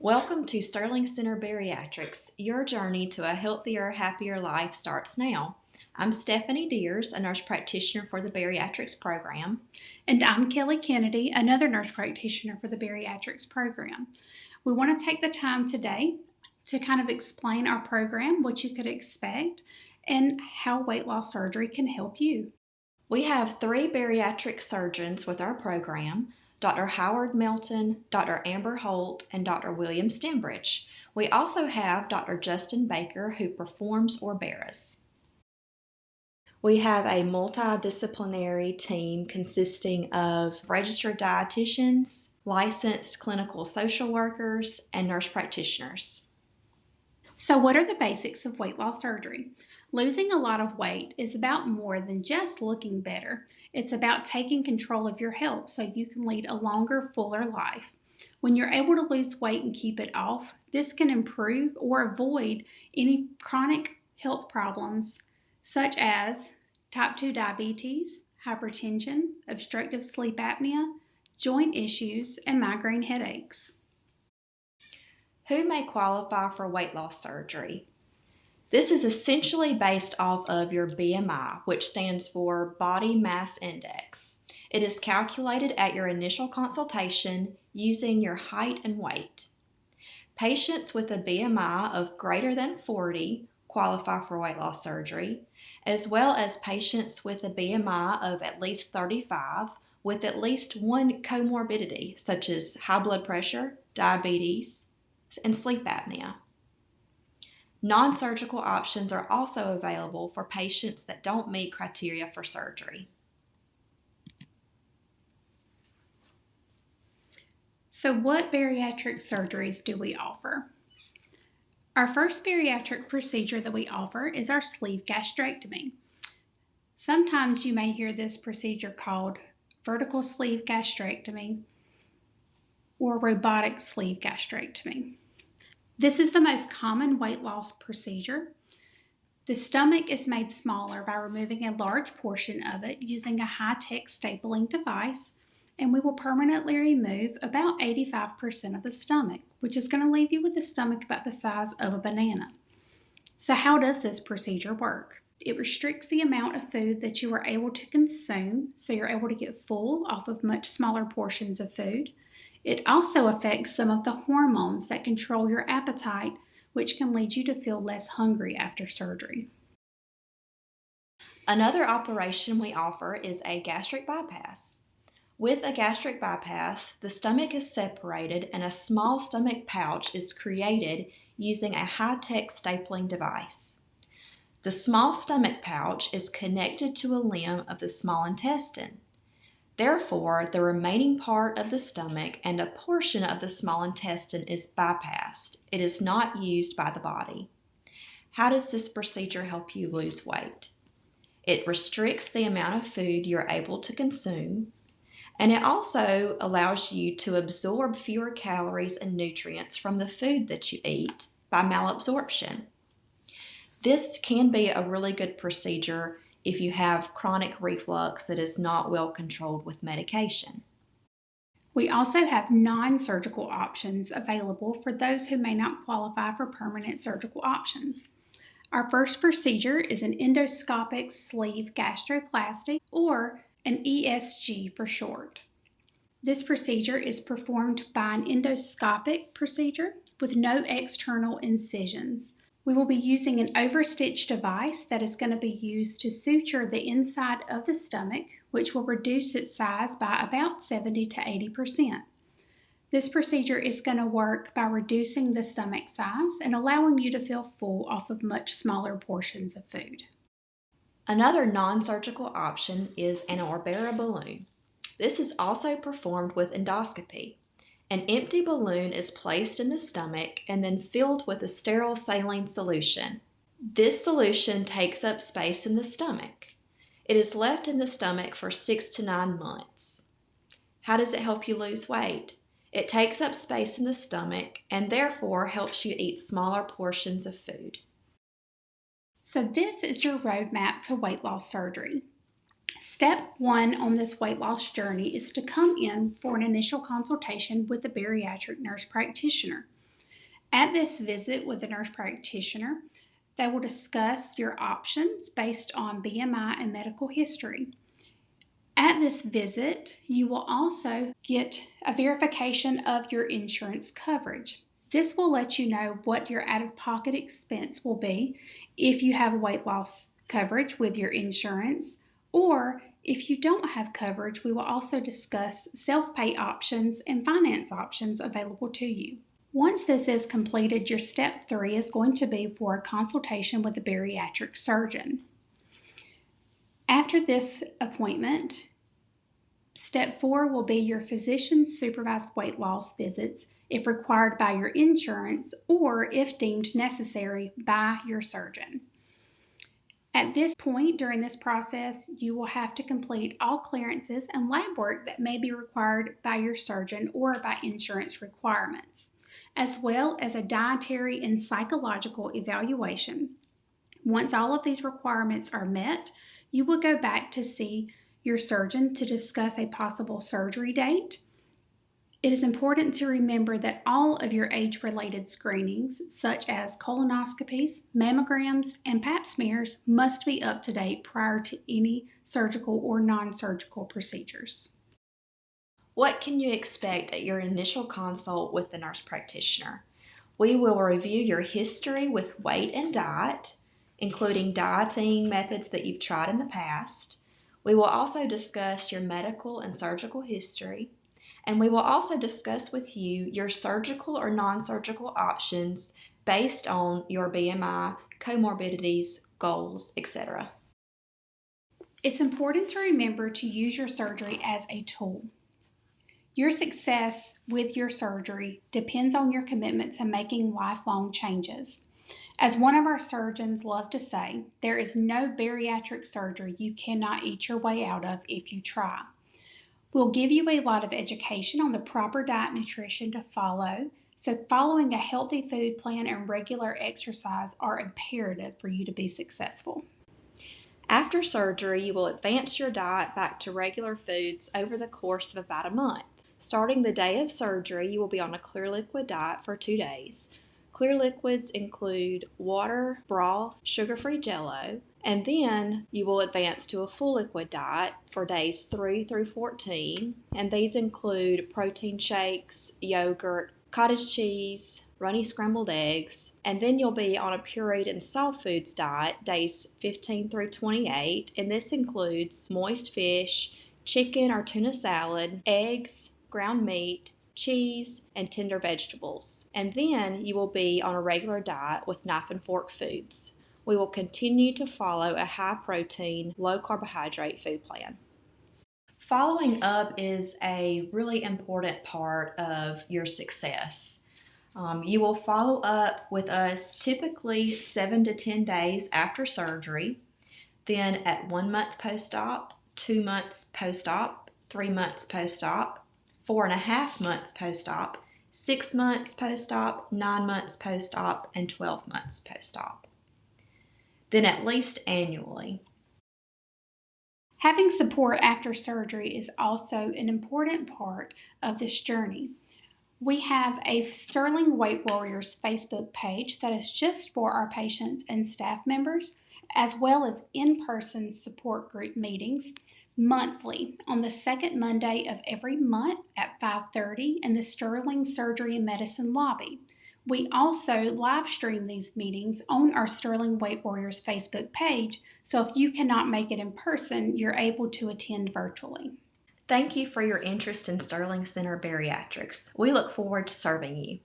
Welcome to Sterling Center Bariatrics. Your journey to a healthier, happier life starts now. I'm Stephanie Deers, a nurse practitioner for the Bariatrics program. And I'm Kelly Kennedy, another nurse practitioner for the Bariatrics program. We want to take the time today to kind of explain our program, what you could expect, and how weight loss surgery can help you. We have 3 bariatric surgeons with our program: Dr. Howard Melton, Dr. Amber Holt, and Dr. William Stembridge. We also have Dr. Justin Baker, who performs Orberas. We have a multidisciplinary team consisting of registered dietitians, licensed clinical social workers, and nurse practitioners. So, what are the basics of weight loss surgery? Losing a lot of weight is about more than just looking better. It's about taking control of your health so you can lead a longer, fuller life. When you're able to lose weight and keep it off, this can improve or avoid any chronic health problems such as type 2 diabetes, hypertension, obstructive sleep apnea, joint issues, and migraine headaches. Who may qualify for weight loss surgery? This is essentially based off of your BMI, which stands for Body Mass Index. It is calculated at your initial consultation using your height and weight. Patients with a BMI of greater than 40 qualify for weight loss surgery, as well as patients with a BMI of at least 35 with at least one comorbidity, such as high blood pressure, diabetes, and sleep apnea. Non-surgical options are also available for patients that don't meet criteria for surgery. So, what bariatric surgeries do we offer? Our first bariatric procedure that we offer is our sleeve gastrectomy. Sometimes you may hear this procedure called vertical sleeve gastrectomy or robotic sleeve gastrectomy. This is the most common weight loss procedure. The stomach is made smaller by removing a large portion of it using a high-tech stapling device, and we will permanently remove about 85% of the stomach, which is going to leave you with a stomach about the size of a banana. So how does this procedure work? It restricts the amount of food that you are able to consume, so you're able to get full off of much smaller portions of food. It also affects some of the hormones that control your appetite, which can lead you to feel less hungry after surgery. Another operation we offer is a gastric bypass. With a gastric bypass, the stomach is separated and a small stomach pouch is created using a high-tech stapling device. The small stomach pouch is connected to a limb of the small intestine. Therefore, the remaining part of the stomach and a portion of the small intestine is bypassed. It is not used by the body. How does this procedure help you lose weight? It restricts the amount of food you're able to consume, and it also allows you to absorb fewer calories and nutrients from the food that you eat by malabsorption. This can be a really good procedure if you have chronic reflux that is not well controlled with medication. We also have non-surgical options available for those who may not qualify for permanent surgical options. Our first procedure is an endoscopic sleeve gastroplasty, or an ESG for short. This procedure is performed by an endoscopic procedure with no external incisions. We will be using an overstitch device that is going to be used to suture the inside of the stomach, which will reduce its size by about 70 to 80%. This procedure is going to work by reducing the stomach size and allowing you to feel full off of much smaller portions of food. Another non-surgical option is an Orbera balloon. This is also performed with endoscopy. An empty balloon is placed in the stomach and then filled with a sterile saline solution. This solution takes up space in the stomach. It is left in the stomach for 6 to 9 months. How does it help you lose weight? It takes up space in the stomach and therefore helps you eat smaller portions of food. So this is your roadmap to weight loss surgery. Step 1 on this weight loss journey is to come in for an initial consultation with a bariatric nurse practitioner. At this visit with a nurse practitioner, they will discuss your options based on BMI and medical history. At this visit, you will also get a verification of your insurance coverage. This will let you know what your out of pocket expense will be if you have weight loss coverage with your insurance, or if you don't have coverage, we will also discuss self pay options and finance options available to you. Once this is completed, your step 3 is going to be for a consultation with a bariatric surgeon. After this appointment, step 4 will be your physician supervised weight loss visits if required by your insurance or if deemed necessary by your surgeon. At this point during this process, you will have to complete all clearances and lab work that may be required by your surgeon or by insurance requirements, as well as a dietary and psychological evaluation. Once all of these requirements are met, you will go back to see your surgeon to discuss a possible surgery date. It is important to remember that all of your age-related screenings, such as colonoscopies, mammograms, and pap smears, must be up to date prior to any surgical or non-surgical procedures. What can you expect at your initial consult with the nurse practitioner? We will review your history with weight and diet, including dieting methods that you've tried in the past. We will also discuss your medical and surgical history, and we will also discuss with you your surgical or non-surgical options based on your BMI, comorbidities, goals, etc. It's important to remember to use your surgery as a tool. Your success with your surgery depends on your commitment to making lifelong changes. As one of our surgeons love to say, there is no bariatric surgery you cannot eat your way out of if you try. We'll give you a lot of education on the proper diet and nutrition to follow, so following a healthy food plan and regular exercise are imperative for you to be successful. After surgery, you will advance your diet back to regular foods over the course of about a month. Starting the day of surgery, you will be on a clear liquid diet for 2 days. Clear liquids include water, broth, sugar-free Jell-O, and then you will advance to a full liquid diet for days 3 through 14, and these include protein shakes, yogurt, cottage cheese, runny scrambled eggs, and then you'll be on a pureed and soft foods diet days 15 through 28, and this includes moist fish, chicken or tuna salad, eggs, ground meat, cheese, and tender vegetables. And then you will be on a regular diet with knife and fork foods. We will continue to follow a high protein, low carbohydrate food plan. Following up is a really important part of your success. You will follow up with us typically 7 to 10 days after surgery, then at 1 month post-op, 2 months post-op, 3 months post-op, 4.5 months post-op, 6 months post-op, 9 months post-op, and 12 months post-op. Then at least annually. Having support after surgery is also an important part of this journey. We have a Sterling Weight Warriors Facebook page that is just for our patients and staff members, as well as in-person support group meetings monthly on the second Monday of every month at 5:30 in the Sterling Surgery and Medicine lobby. We also live stream these meetings on our Sterling Weight Warriors Facebook page, so if you cannot make it in person, you're able to attend virtually. Thank you for your interest in Sterling Center Bariatrics. We look forward to serving you.